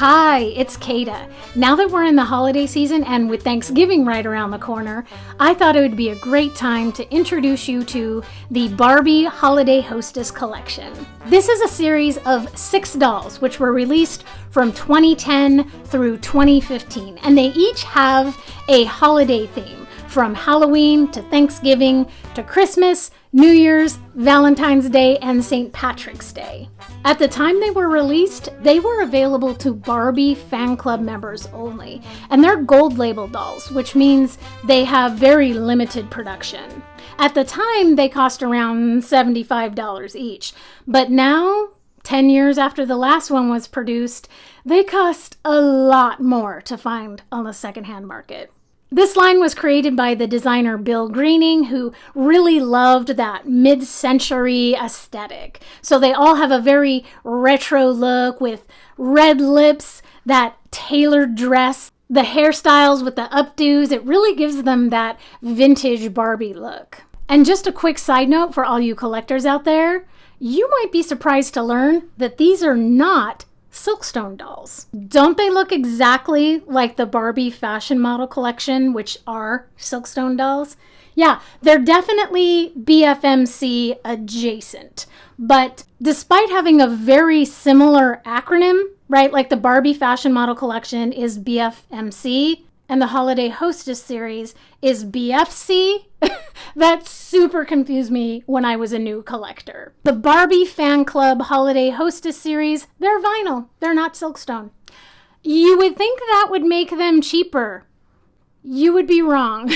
Hi, it's Kada. Now that we're in the holiday season and with Thanksgiving right around the corner, I thought it would be a great time to introduce you to the Barbie Holiday Hostess Collection. This is a series of 6 dolls which were released from 2010 through 2015, and they each have a holiday theme, from Halloween to Thanksgiving to Christmas, New Year's, Valentine's Day, and St. Patrick's Day. At the time they were released, they were available to Barbie fan club members only, and they're gold label dolls, which means they have very limited production. At the time, they cost around $75 each, but now, 10 years after the last one was produced, they cost a lot more to find on the secondhand market. This line was created by the designer Bill Greening, who really loved that mid-century aesthetic. So they all have a very retro look with red lips, that tailored dress, the hairstyles with the updos. It really gives them that vintage Barbie look. And just a quick side note for all you collectors out there, you might be surprised to learn that these are not silkstone dolls. Don't they look exactly like the Barbie fashion model collection, which are silkstone dolls? Yeah, they're definitely BFMC adjacent. But despite having a very similar acronym, right, like the Barbie fashion model collection is BFMC and the Holiday Hostess series is BFC, that super confused me when I was a new collector. The Barbie Fan Club Holiday Hostess series, they're vinyl. They're not silkstone. You would think that would make them cheaper. You would be wrong.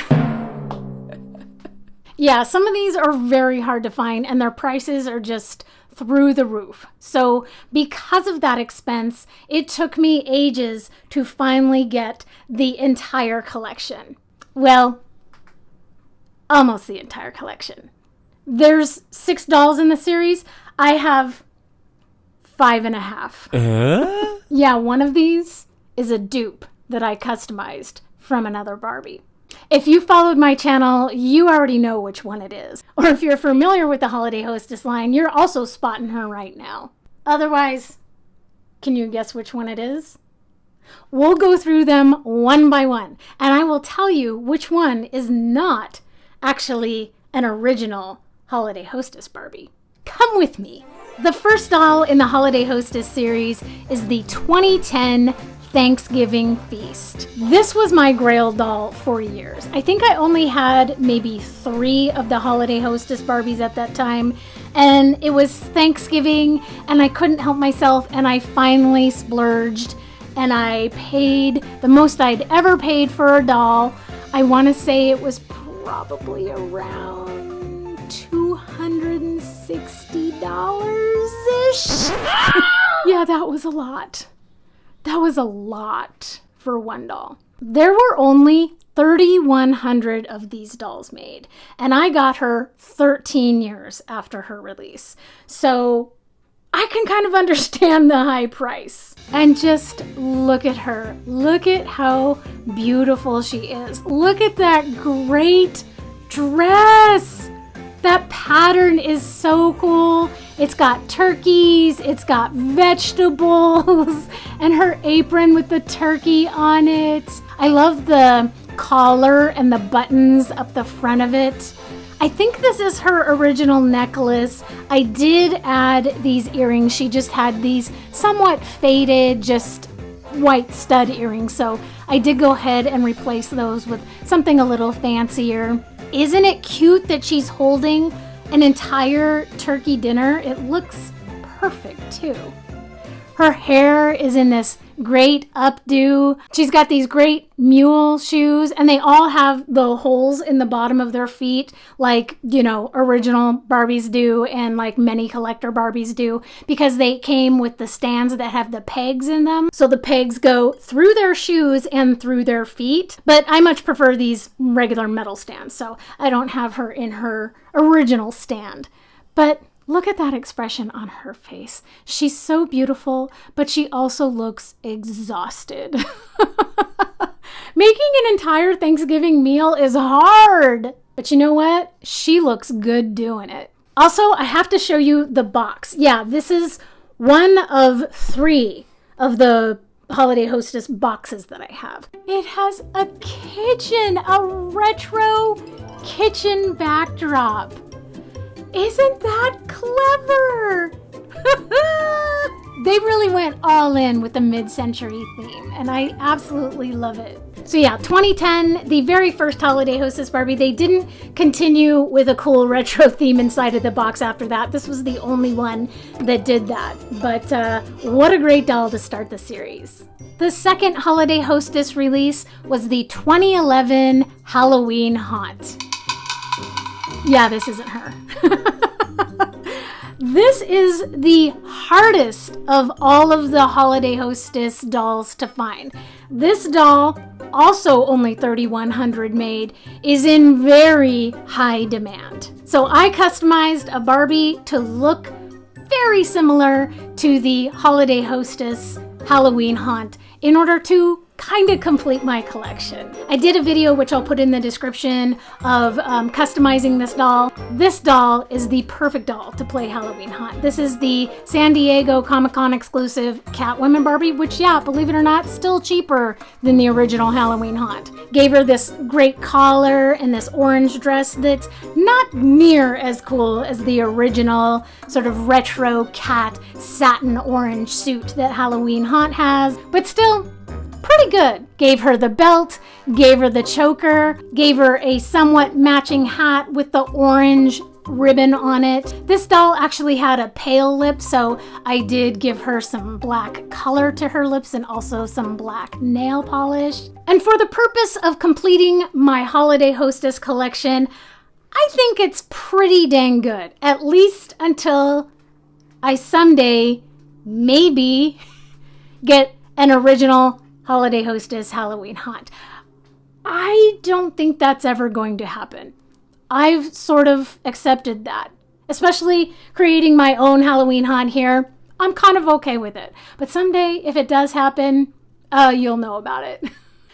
Yeah, some of these are very hard to find and their prices are just through the roof. So because of that expense, it took me ages to finally get the entire collection. Well, almost the entire collection. There's 6 dolls in the series. I have 5.5. Yeah, one of these is a dupe that I customized from another Barbie. If you followed my channel, you already know which one it is. Or if you're familiar with the Holiday Hostess line, you're also spotting her right now. Otherwise, can you guess which one it is? We'll go through them one by one, and I will tell you which one is not actually an original Holiday Hostess Barbie. Come with me. The first doll in the Holiday Hostess series is the 2010 Thanksgiving Feast. This was my grail doll for years. I think I only had maybe 3 of the Holiday Hostess Barbies at that time, and it was Thanksgiving and I couldn't help myself, and I finally splurged and I paid the most I'd ever paid for a doll. I want to say it was probably around $260-ish. Yeah, that was a lot. That was a lot for one doll. There were only 3,100 of these dolls made, and I got her 13 years after her release. So I can kind of understand the high price. And just look at her. Look at how beautiful she is. Look at that great dress. That pattern is so cool. It's got turkeys, it's got vegetables, and her apron with the turkey on it. I love the collar and the buttons up the front of it. I think this is her original necklace. I did add these earrings. She just had these somewhat faded, just white stud earrings, so I did go ahead and replace those with something a little fancier. Isn't it cute that she's holding an entire turkey dinner? It looks perfect too. Her hair is in this great updo. She's got these great mule shoes, and they all have the holes in the bottom of their feet like, you know, original Barbies do and like many collector Barbies do, because they came with the stands that have the pegs in them. So the pegs go through their shoes and through their feet. But I much prefer these regular metal stands, so I don't have her in her original stand. But look at that expression on her face. She's so beautiful, but she also looks exhausted. Making an entire Thanksgiving meal is hard, but you know what? She looks good doing it. Also, I have to show you the box. Yeah, this is one of 3 of the Holiday Hostess boxes that I have. It has a kitchen, a retro kitchen backdrop. Isn't that clever? They really went all in with the mid-century theme, and I absolutely love it. So yeah, 2010, the very first Holiday Hostess Barbie, they didn't continue with a cool retro theme inside of the box after that. This was the only one that did that. But what a great doll to start the series. The second Holiday Hostess release was the 2011 Halloween Haunt. Yeah, this isn't her. This is the hardest of all of the Holiday Hostess dolls to find. This doll, also only 3,100 made, is in very high demand. So I customized a Barbie to look very similar to the Holiday Hostess Halloween Haunt in order to kind of complete my collection. I did a video, which I'll put in the description, of customizing this doll. This doll is the perfect doll to play Halloween Haunt. This is the San Diego Comic-Con exclusive Catwoman Barbie, which, yeah, believe it or not, still cheaper than the original Halloween Haunt. Gave her this great collar and this orange dress that's not near as cool as the original sort of retro cat satin orange suit that Halloween Haunt has, but still pretty good. Gave her the belt, gave her the choker, gave her a somewhat matching hat with the orange ribbon on it. This doll actually had a pale lip, so I did give her some black color to her lips and also some black nail polish. And for the purpose of completing my Holiday Hostess collection, I think it's pretty dang good, at least until I someday maybe get an original Holiday Hostess Halloween Haunt. I don't think that's ever going to happen. I've sort of accepted that. Especially creating my own Halloween Haunt here, I'm kind of okay with it. But someday, if it does happen, you'll know about it.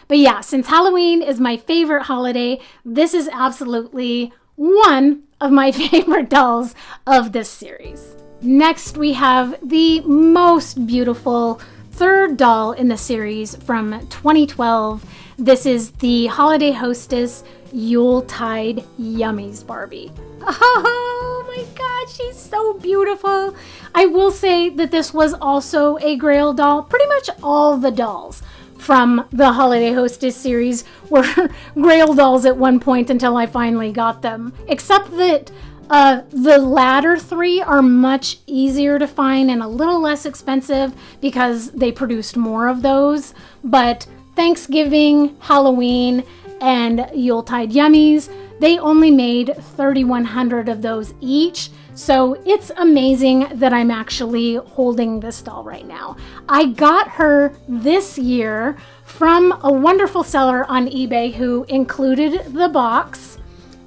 But yeah, since Halloween is my favorite holiday, this is absolutely one of my favorite dolls of this series. Next, we have the most beautiful third doll in the series from 2012. This is the Holiday Hostess Yuletide Yummies Barbie. Oh my god, she's so beautiful. I will say that this was also a Grail doll. Pretty much all the dolls from the Holiday Hostess series were Grail dolls at one point until I finally got them. Except that the latter three are much easier to find and a little less expensive because they produced more of those. But Thanksgiving, Halloween, and Yuletide Yummies, they only made 3,100 of those each. So it's amazing that I'm actually holding this doll right now. I got her this year from a wonderful seller on eBay who included the box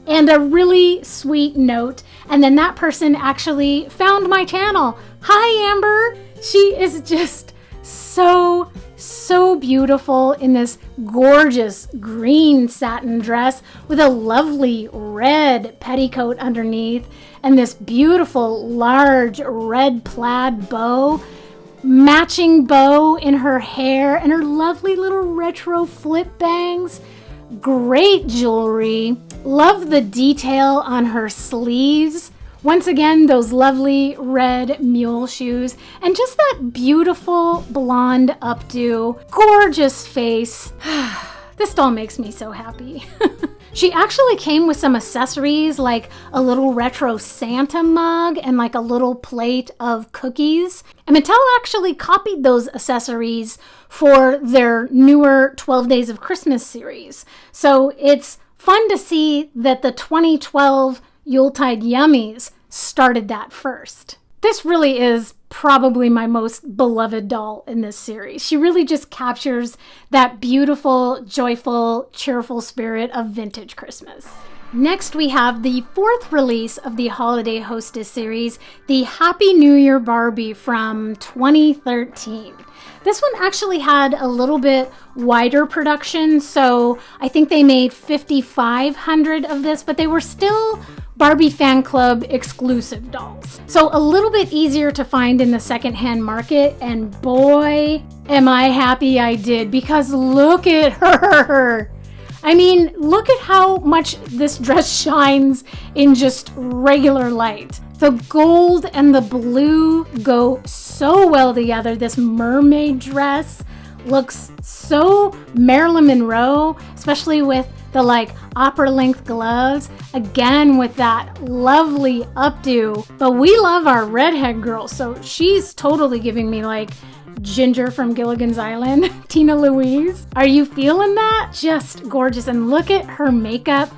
and a really sweet note. And then that person actually found my channel. Hi, Amber. She is just so beautiful in this gorgeous green satin dress with a lovely red petticoat underneath and this beautiful large red plaid bow, matching bow in her hair and her lovely little retro flip bangs. Great jewelry. Love the detail on her sleeves. Once again, those lovely red mule shoes and just that beautiful blonde updo. Gorgeous face. This doll makes me so happy. She actually came with some accessories like a little retro Santa mug and like a little plate of cookies. And Mattel actually copied those accessories for their newer 12 Days of Christmas series. So it's fun to see that the 2012 Yuletide Yummies started that first. This really is probably my most beloved doll in this series. She really just captures that beautiful, joyful, cheerful spirit of vintage Christmas. Next, we have the fourth release of the Holiday Hostess series, the Happy New Year Barbie from 2013. This one actually had a little bit wider production, so I think they made 5,500 of this, but they were still Barbie Fan Club exclusive dolls. So a little bit easier to find in the secondhand market, and boy, am I happy I did, because look at her. I mean, look at how much this dress shines in just regular light. The gold and the blue go so well together. This mermaid dress looks so Marilyn Monroe, especially with the like opera length gloves. Again, with that lovely updo. But we love our redhead girl, so she's totally giving me like Ginger from Gilligan's Island, Tina Louise. Are you feeling that? Just gorgeous. And look at her makeup,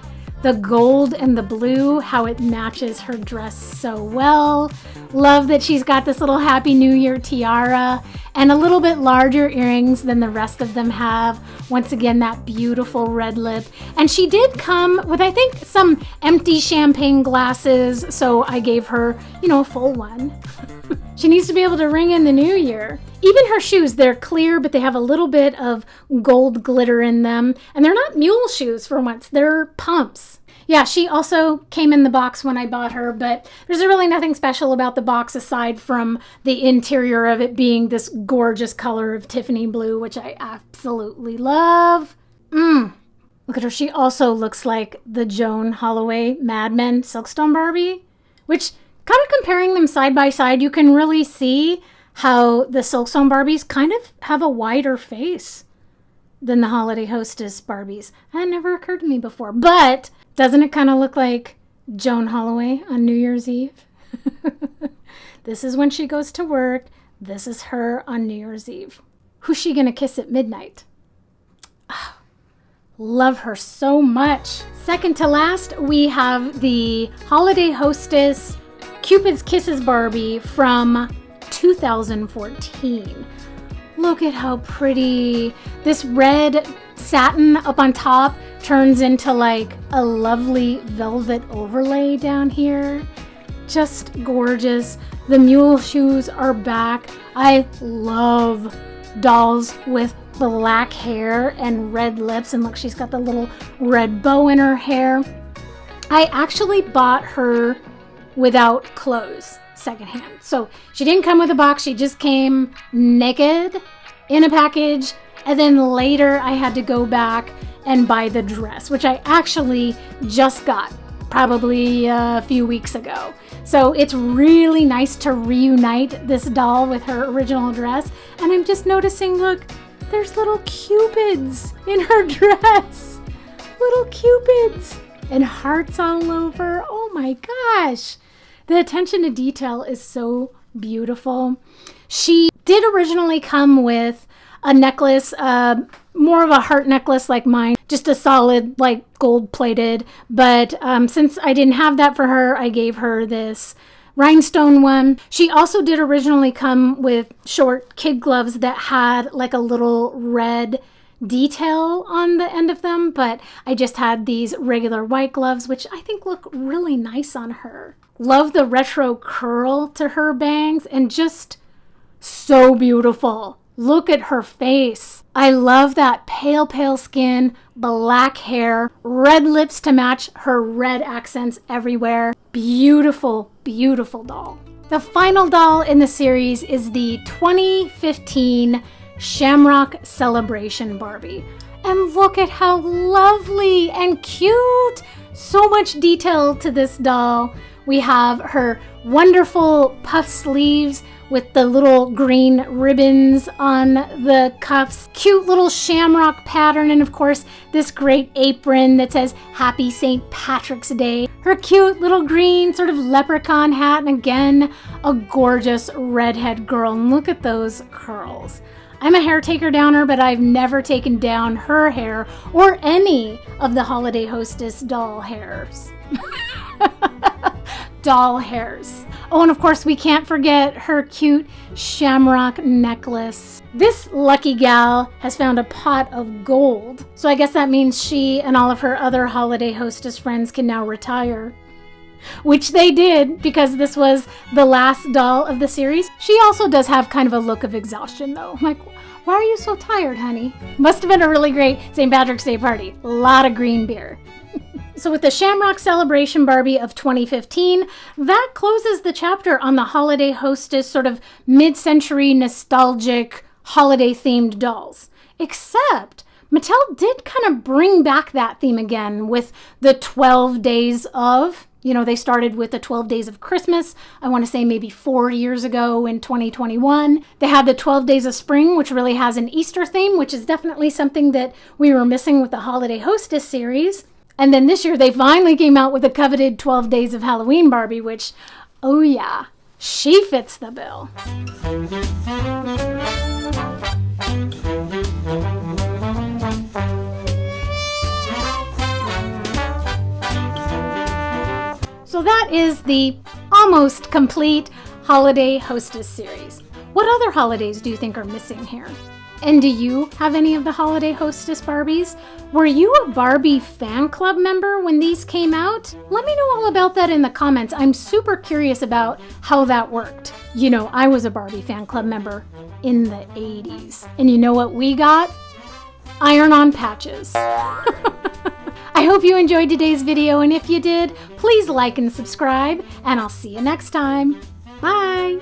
the gold and the blue, how it matches her dress so well. Love that she's got this little Happy New Year tiara and a little bit larger earrings than the rest of them have. Once again, that beautiful red lip. And she did come with, I think, some empty champagne glasses, so I gave her, a full one. She needs to be able to ring in the new year. Even her shoes, they're clear, but they have a little bit of gold glitter in them. And they're not mule shoes for once, they're pumps. Yeah, she also came in the box when I bought her, but there's really nothing special about the box aside from the interior of it being this gorgeous color of Tiffany blue, which I absolutely love. Look at her. She also looks like the Joan Holloway Mad Men Silkstone Barbie, which kind of comparing them side by side, you can really see how the Silkstone Barbies kind of have a wider face than the Holiday Hostess Barbies. That never occurred to me before, but doesn't it kind of look like Joan Holloway on New Year's Eve? This is when she goes to work. This is her on New Year's Eve. Who's she gonna kiss at midnight? Oh, love her so much. Second to last, we have the Holiday Hostess Cupid's Kisses Barbie from 2014. Look at how pretty. This red satin up on top turns into like a lovely velvet overlay down here. Just gorgeous. The mule shoes are back. I love dolls with black hair and red lips. And look, she's got the little red bow in her hair. I actually bought her without clothes secondhand. So she didn't come with a box. She just came naked in a package. And then later I had to go back and buy the dress, which I actually just got probably a few weeks ago. So it's really nice to reunite this doll with her original dress. And I'm just noticing, look, there's little cupids in her dress. Little cupids and hearts all over. Oh my gosh. The attention to detail is so beautiful. She did originally come with a necklace, more of a heart necklace like mine, just a solid like gold plated. But since I didn't have that for her, I gave her this rhinestone one. She also did originally come with short kid gloves that had like a little red detail on the end of them, but I just had these regular white gloves, which I think look really nice on her. Love the retro curl to her bangs and just so beautiful. Look at her face. I love that pale skin, black hair, red lips to match her red accents everywhere. Beautiful, beautiful doll. The final doll in the series is the 2015 Shamrock Celebration Barbie. And look at how lovely and cute. So much detail to this doll. We have her wonderful puff sleeves with the little green ribbons on the cuffs, cute little shamrock pattern, and of course this great apron that says Happy St. Patrick's Day. Her cute little green sort of leprechaun hat, and again, a gorgeous redhead girl. And look at those curls. I'm a hair taker downer, but I've never taken down her hair or any of the Holiday Hostess doll hairs. Doll hairs. Oh, and of course we can't forget her cute Shamrock necklace. This lucky gal has found a pot of gold. So I guess that means she and all of her other holiday hostess friends can now retire. Which they did, because this was the last doll of the series. She also does have kind of a look of exhaustion though. Like, why are you so tired, honey? Must have been a really great St. Patrick's Day party. A lot of green beer. So with the Shamrock Celebration Barbie of 2015, that closes the chapter on the holiday hostess sort of mid-century nostalgic holiday-themed dolls. Except Mattel did kind of bring back that theme again with the 12 Days of. You know, they started with the 12 Days of Christmas, I want to say maybe 4 years ago in 2021. They had the 12 Days of Spring, which really has an Easter theme, which is definitely something that we were missing with the Holiday Hostess series. And then this year they finally came out with the coveted 12 Days of Halloween Barbie, which, oh yeah, she fits the bill. So that is the almost complete Holiday Hostess series. What other holidays do you think are missing here? And do you have any of the Holiday Hostess Barbies? Were you a Barbie fan club member when these came out? Let me know all about that in the comments. I'm super curious about how that worked. You know, I was a Barbie fan club member in the 80s. And you know what we got? Iron-on patches. I hope you enjoyed today's video, and if you did, please like and subscribe, and I'll see you next time. Bye!